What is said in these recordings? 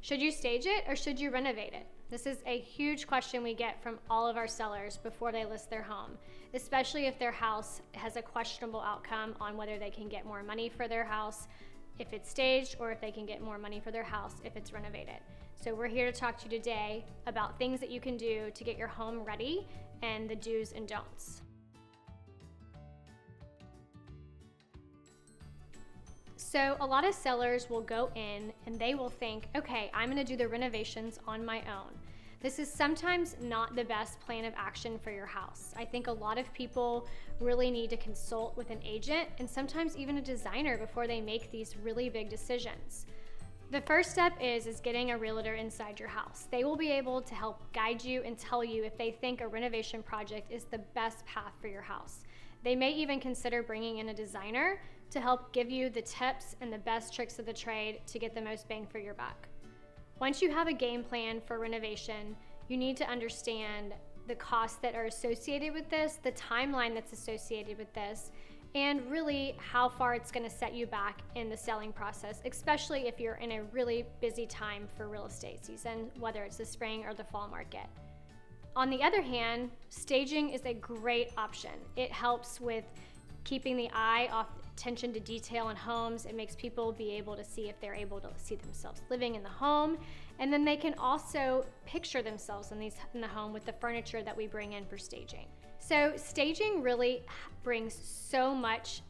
Should you stage it or should you renovate it? This is a huge question we get from all of our sellers before they list their home, especially if their house has a questionable outcome on whether they can get more money for their house if it's staged, or if they can get more money for their house if it's renovated. So we're here to talk to you today about things that you can do to get your home ready and the do's and don'ts. So a lot of sellers will go in and they will think, okay, I'm gonna do the renovations on my own. This is sometimes not the best plan of action for your house. I think a lot of people really need to consult with an agent and sometimes even a designer before they make these really big decisions. The first step is getting a realtor inside your house. They will be able to help guide you and tell you if they think a renovation project is the best path for your house. They may even consider bringing in a designer to help give you the tips and the best tricks of the trade to get the most bang for your buck. Once you have a game plan for renovation, you need to understand the costs that are associated with this, the timeline that's associated with this, and really how far it's going to set you back in the selling process, especially if you're in a really busy time for real estate season, whether it's the spring or the fall market. On the other hand, staging is a great option. It helps with keeping the eye off attention to detail in homes. It makes people be able to see if they're able to see themselves living in the home, and then they can also picture themselves in the home with the furniture that we bring in for staging. So staging really brings so much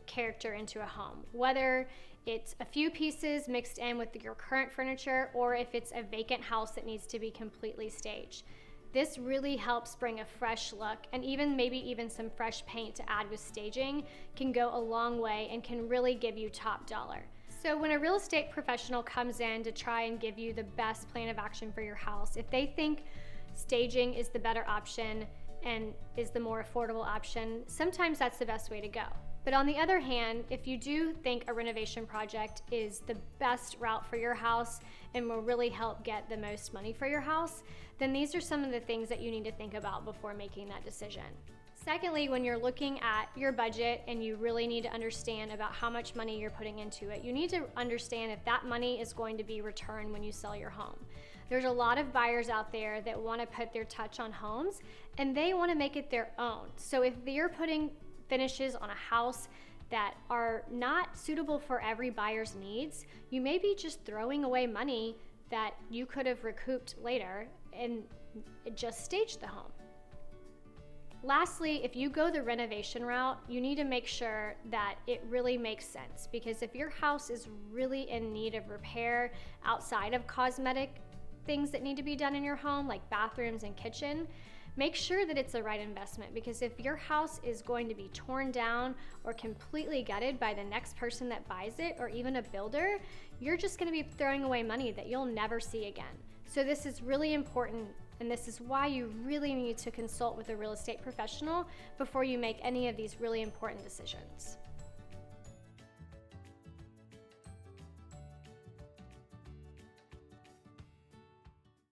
character into a home, whether it's a few pieces mixed in with your current furniture or if it's a vacant house that needs to be completely staged. This really helps bring a fresh look, and maybe even some fresh paint to add with staging can go a long way and can really give you top dollar. So when a real estate professional comes in to try and give you the best plan of action for your house, if they think staging is the better option and is the more affordable option, sometimes that's the best way to go. But on the other hand, if you do think a renovation project is the best route for your house and will really help get the most money for your house, then these are some of the things that you need to think about before making that decision. Secondly, when you're looking at your budget and you really need to understand about how much money you're putting into it, you need to understand if that money is going to be returned when you sell your home. There's a lot of buyers out there that want to put their touch on homes and they want to make it their own. So if you're putting finishes on a house that are not suitable for every buyer's needs, you may be just throwing away money that you could have recouped later and just staged the home. Lastly, if you go the renovation route, you need to make sure that it really makes sense, because if your house is really in need of repair outside of cosmetic things that need to be done in your home, like bathrooms and kitchen, make sure that it's the right investment, because if your house is going to be torn down or completely gutted by the next person that buys it, or even a builder, you're just going to be throwing away money that you'll never see again. So this is really important, and this is why you really need to consult with a real estate professional before you make any of these really important decisions.